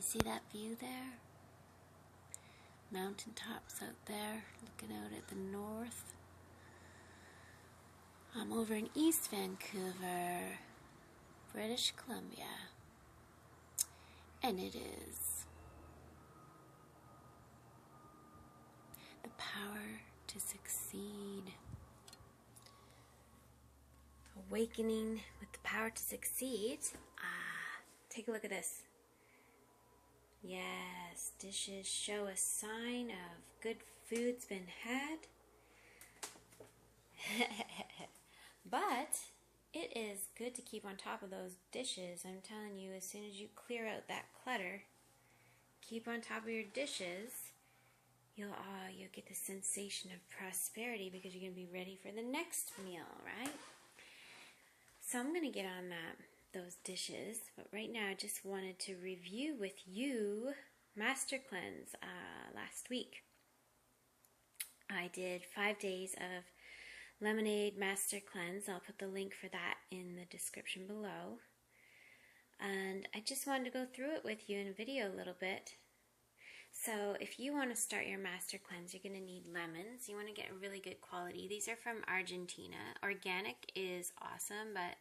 see that view there? Mountaintops out there, looking out at the north. I'm over in East Vancouver, British Columbia, and it is the power to succeed. Awakening with the power to succeed. Take a look at this. Yes, dishes show a sign of good food's been had. But it is good to keep on top of those dishes. I'm telling you, as soon as you clear out that clutter, keep on top of your dishes, you'll get the sensation of prosperity because you're going to be ready for the next meal, right? So I'm going to get on those dishes, but right now I just wanted to review with you Master Cleanse last week. I did 5 days of Lemonade Master Cleanse. I'll put the link for that in the description below. And I just wanted to go through it with you in a video a little bit. So if you want to start your Master Cleanse, you're going to need lemons. You want to get a really good quality. These are from Argentina. Organic is awesome, but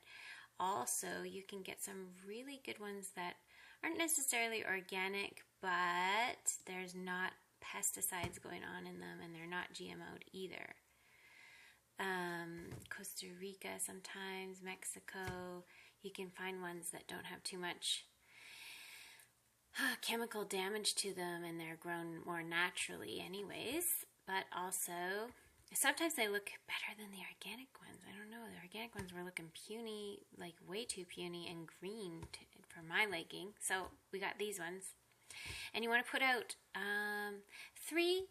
also you can get some really good ones that aren't necessarily organic, but there's not pesticides going on in them, and they're not GMO'd either. Costa Rica sometimes, Mexico, you can find ones that don't have too much chemical damage to them, and they're grown more naturally anyways. But also, sometimes they look better than the organic ones. I don't know, the organic ones were looking puny, like way too puny and green for my liking. So we got these ones. And you want to put out 3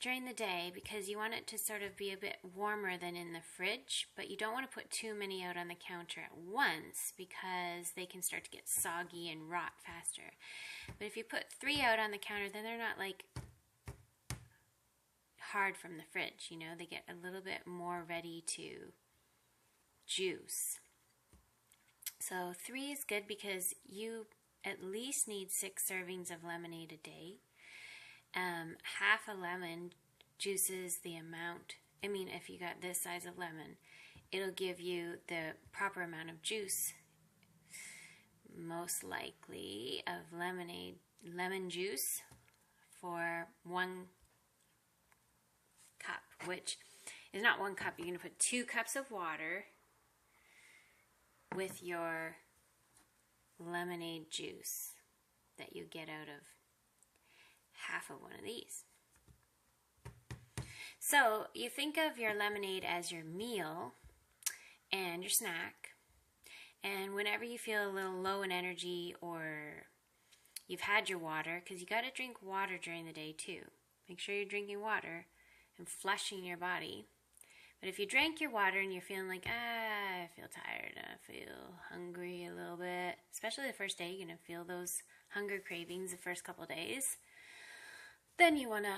during the day, because you want it to sort of be a bit warmer than in the fridge, but you don't want to put too many out on the counter at once because they can start to get soggy and rot faster. But if you put 3 out on the counter, then they're not like hard from the fridge, you know, they get a little bit more ready to juice. So 3 is good because you at least need 6 servings of lemonade a day. Half a lemon juices the amount. I mean, if you got this size of lemon, it'll give you the proper amount of juice, most likely, of lemon juice for 1 cup, which is not 1 cup. You're going to put 2 cups of water with your lemonade juice that you get out of half of one of these. So you think of your lemonade as your meal and your snack, and whenever you feel a little low in energy or you've had your water, because you got to drink water during the day too. Make sure you're drinking water and flushing your body. But if you drank your water and you're feeling like, I feel tired, I feel hungry a little bit, especially the first day, you're going to feel those hunger cravings the first couple of days. Then you want to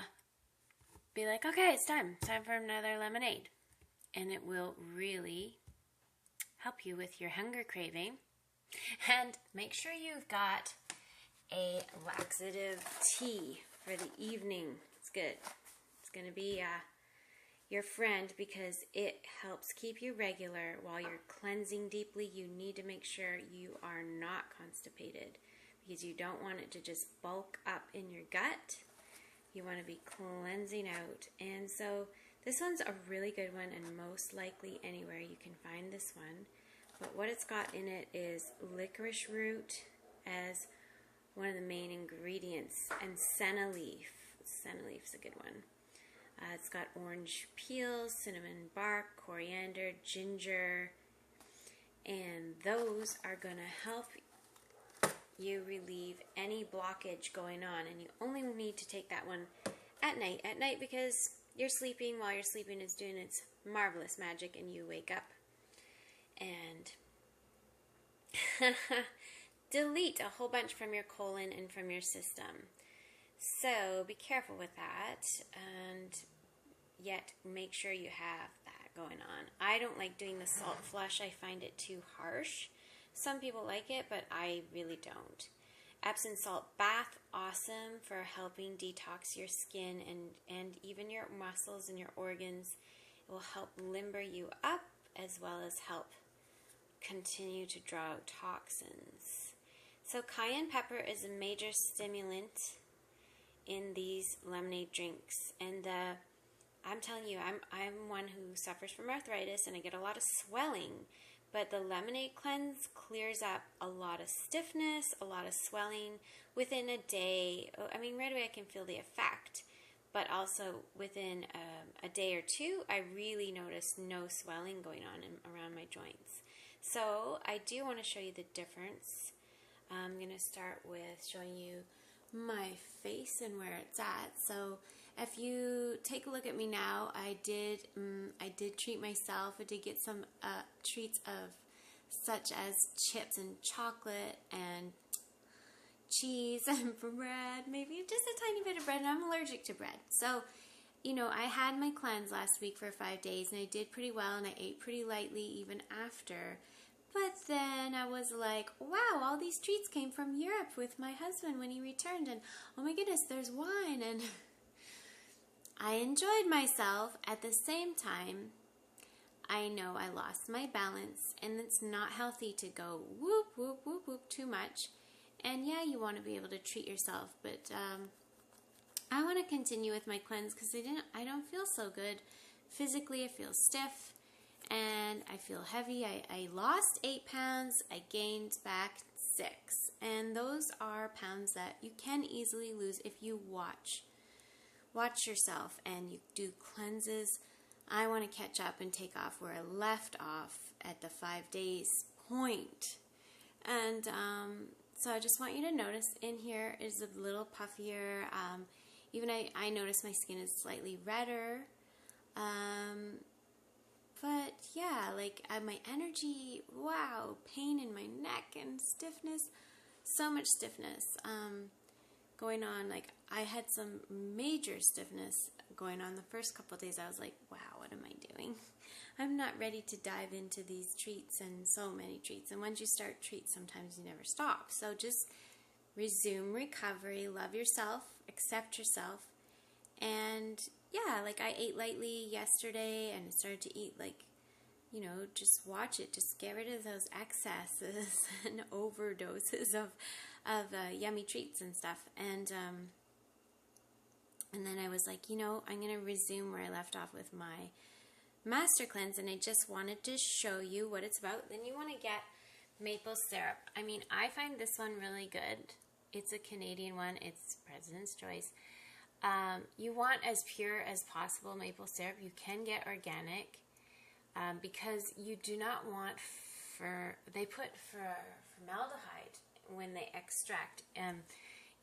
be like, okay, it's time for another lemonade. And it will really help you with your hunger craving. And make sure you've got a laxative tea for the evening. It's good. It's going to be your friend because it helps keep you regular while you're cleansing deeply. You need to make sure you are not constipated because you don't want it to just bulk up in your gut. You want to be cleansing out. And so this one's a really good one, and most likely anywhere you can find this one. But what it's got in it is licorice root as one of the main ingredients, and senna leaf. Senna leaf's a good one. It's got orange peels, cinnamon bark, coriander, ginger, and those are going to help you relieve any blockage going on. And you only need to take that one at night because you're sleeping. While you're sleeping, it's doing its marvelous magic, and you wake up and delete a whole bunch from your colon and from your system. So be careful with that, and yet make sure you have that going on. I don't like doing the salt flush. I find it too harsh. Some people like it, but I really don't. Epsom salt bath, awesome for helping detox your skin and even your muscles and your organs. It will help limber you up as well as help continue to draw out toxins. So cayenne pepper is a major stimulant in these lemonade drinks, and I'm telling you, I'm one who suffers from arthritis and I get a lot of swelling, but the lemonade cleanse clears up a lot of stiffness, a lot of swelling within a day. I mean, right away I can feel the effect, but also within a day or two, I really notice no swelling going on around my joints. So I do want to show you the difference. I'm going to start with showing you my face and where it's at. So if you take a look at me now, I did treat myself. I did get some treats of such as chips and chocolate and cheese and bread, maybe just a tiny bit of bread, and I'm allergic to bread. So, you know, I had my cleanse last week for 5 days and I did pretty well and I ate pretty lightly even after. But then I was like, wow, all these treats came from Europe with my husband when he returned, and oh my goodness, there's wine, and I enjoyed myself. At the same time, I know I lost my balance, and it's not healthy to go whoop, whoop, whoop, whoop too much. And yeah, you want to be able to treat yourself, but I want to continue with my cleanse because I don't feel so good. Physically, I feel stiff. And I feel heavy. I lost 8 pounds. I gained back 6. And those are pounds that you can easily lose if you watch yourself and you do cleanses. I want to catch up and take off where I left off at the 5 days point. And so I just want you to notice in here is a little puffier. Even I notice my skin is slightly redder. But yeah, like my energy, wow, pain in my neck and stiffness, so much stiffness going on. Like I had some major stiffness going on the first couple of days. I was like, wow, what am I doing? I'm not ready to dive into these treats and so many treats. And once you start treats, sometimes you never stop. So just resume recovery, love yourself, accept yourself, and yeah, like I ate lightly yesterday and I started to eat like, you know, just watch it. Just get rid of those excesses and overdoses of yummy treats and stuff. And then I was like, you know, I'm going to resume where I left off with my master cleanse. And I just wanted to show you what it's about. Then you want to get maple syrup. I mean, I find this one really good. It's a Canadian one. It's President's Choice. You want as pure as possible maple syrup. You can get organic because you do not want they put formaldehyde when they extract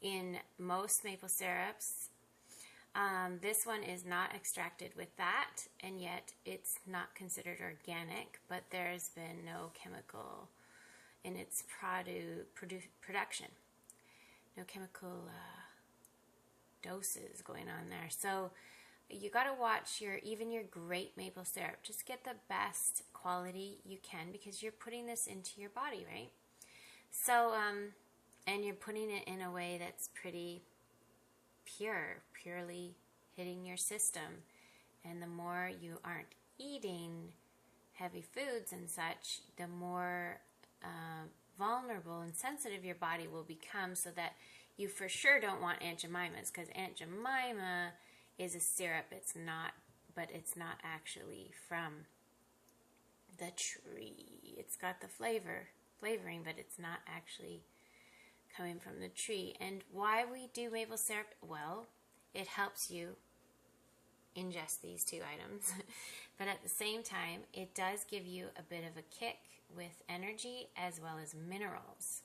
in most maple syrups. This one is not extracted with that, and yet it's not considered organic, but there's been no chemical in its production. No chemical doses going on there. So you got to watch even your great maple syrup. Just get the best quality you can because you're putting this into your body, right? So, and you're putting it in a way that's pretty purely hitting your system. And the more you aren't eating heavy foods and such, the more vulnerable and sensitive your body will become, so that you for sure don't want Aunt Jemima's, because Aunt Jemima is a syrup. It's not actually from the tree. It's got the flavoring, but it's not actually coming from the tree. And why we do maple syrup? Well, it helps you ingest these two items, but at the same time, it does give you a bit of a kick with energy as well as minerals.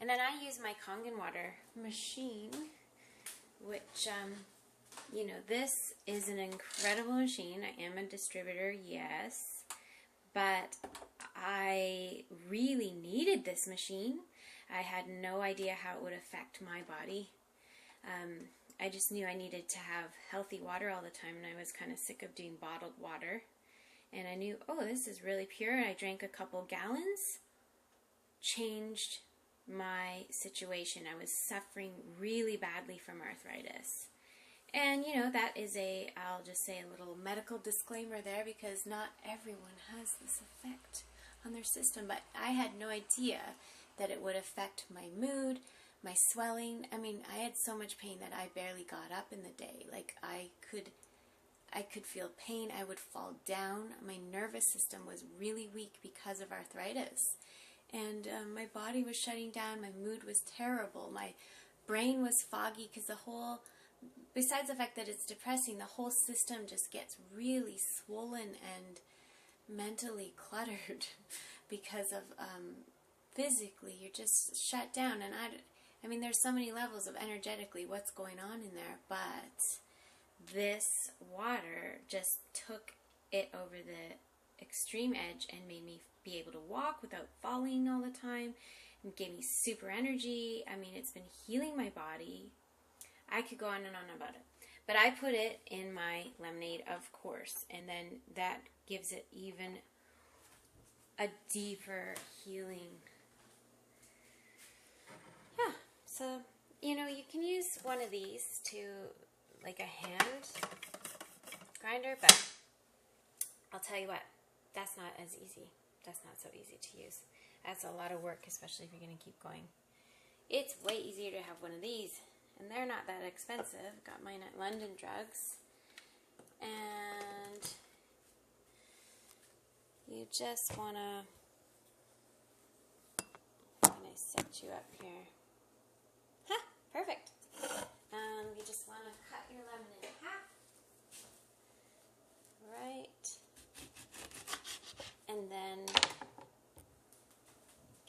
And then I use my kangen water machine, which, you know, this is an incredible machine. I am a distributor, yes, but I really needed this machine. I had no idea how it would affect my body. I just knew I needed to have healthy water all the time, and I was kind of sick of doing bottled water. And I knew, oh, this is really pure. I drank a couple gallons, changed my situation. I was suffering really badly from arthritis. And, you know, that is I'll just say a little medical disclaimer there, because not everyone has this effect on their system. But I had no idea that it would affect my mood, my swelling. I mean, I had so much pain that I barely got up in the day. Like, I could feel pain. I would fall down. My nervous system was really weak because of arthritis. And my body was shutting down. My mood was terrible. My brain was foggy because besides the fact that it's depressing, the whole system just gets really swollen and mentally cluttered because of physically you're just shut down. And I mean, there's so many levels of energetically what's going on in there, but this water just took it over the extreme edge and made me be able to walk without falling all the time, and gave me super energy. I mean, it's been healing my body. I could go on and on about it. But I put it in my lemonade, of course, and then that gives it even a deeper healing. Yeah, so, you know, you can use one of these to, like a hand grinder, but I'll tell you what, that's not as easy. That's not so easy to use. That's a lot of work, especially if you're going to keep going. It's way easier to have one of these. And they're not that expensive. Got mine at London Drugs. And you just want to, I'm going to set you up here. Huh, perfect. You just want to cut your lemon in half. Right. And then,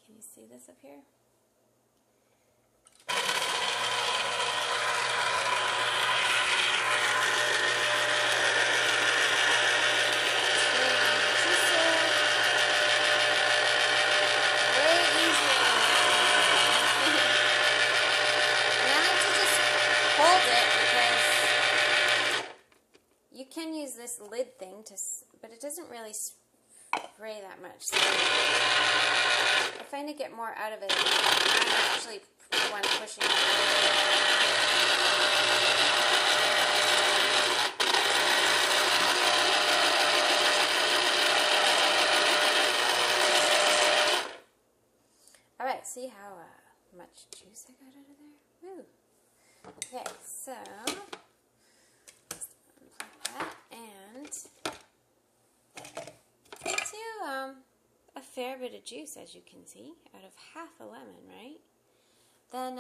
can you see this up here? This lid thing but it doesn't really spray that much. So I find I get more out of it. I'm actually the one pushing it. All right, see how much juice I got out of there? Woo. Okay, so a fair bit of juice, as you can see, out of half a lemon, right? Then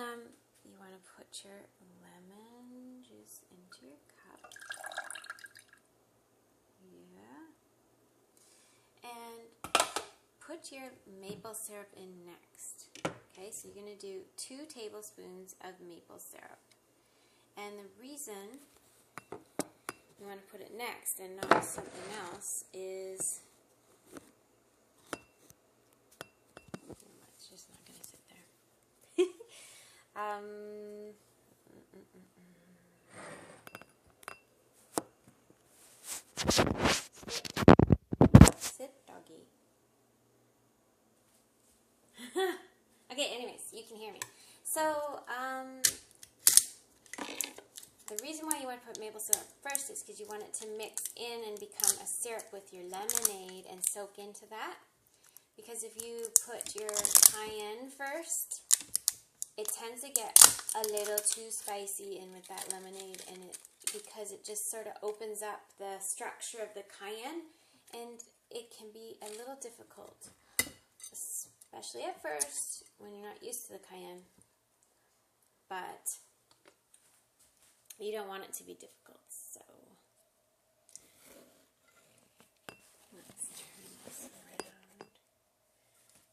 you want to put your lemon juice into your cup. Yeah. And put your maple syrup in next. Okay, so you're going to do 2 tablespoons of maple syrup. And the reason you want to put it next and not something else is it's just not going to sit there. Sit, doggy. Okay, anyways, you can hear me. So, the reason why you want to put maple syrup first is because you want it to mix in and become a syrup with your lemonade and soak into that. Because if you put your cayenne first, it tends to get a little too spicy in with that lemonade, and because it just sort of opens up the structure of the cayenne, and it can be a little difficult, especially at first when you're not used to the cayenne. But you don't want it to be difficult, so let's turn this around.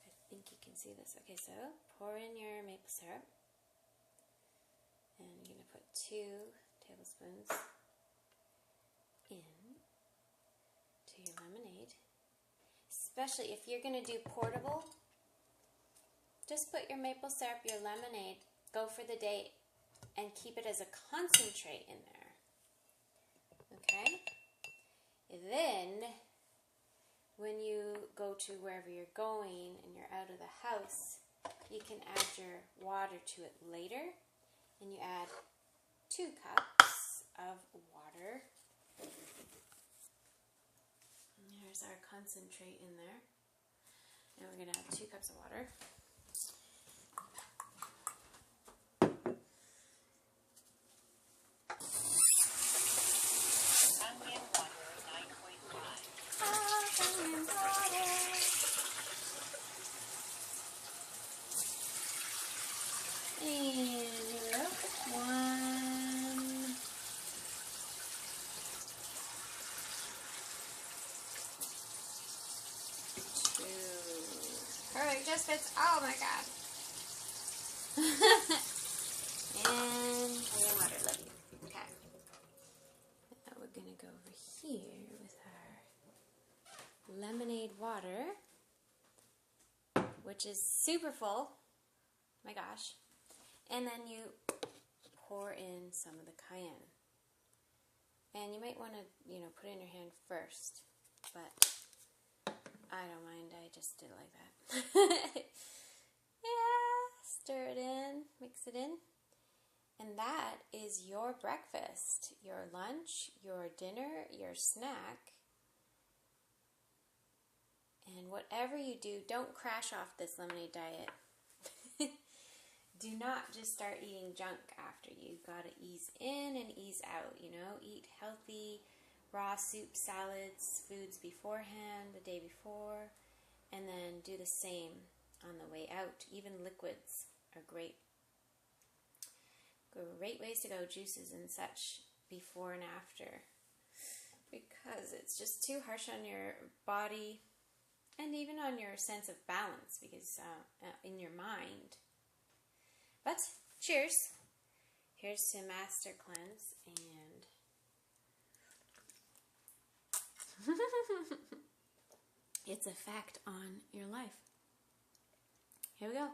I think you can see this. Okay, so pour in your maple syrup, and you're going to put 2 tablespoons in to your lemonade. Especially if you're going to do portable, just put your maple syrup, your lemonade, go for the day, and keep it as a concentrate in there. Okay? Then, when you go to wherever you're going and you're out of the house, You can add your water to it later, and you add 2 cups of water. And here's our concentrate in there. And we're going to add 2 cups of water. Kangen water 9.5. Kangen water. And here we go. 1. Perfect, just fits. Oh my god. And Kangen water, love you. Okay. Now we're gonna go over here with our lemonade water, which is super full. My gosh. And then you pour in some of the cayenne. And you might want to, put it in your hand first, but I don't mind. I just did it like that. Yeah, stir it in, mix it in. And that is your breakfast, your lunch, your dinner, your snack. And whatever you do, don't crash off this lemonade diet. Do not just start eating junk after. You've got to ease in and ease out, Eat healthy, raw soup, salads, foods beforehand, the day before, and then do the same on the way out. Even liquids are great. Great ways to go, juices and such, before and after. Because it's just too harsh on your body and even on your sense of balance, because in your mind. But cheers. Here's to Master Cleanse and its effect on your life. Here we go.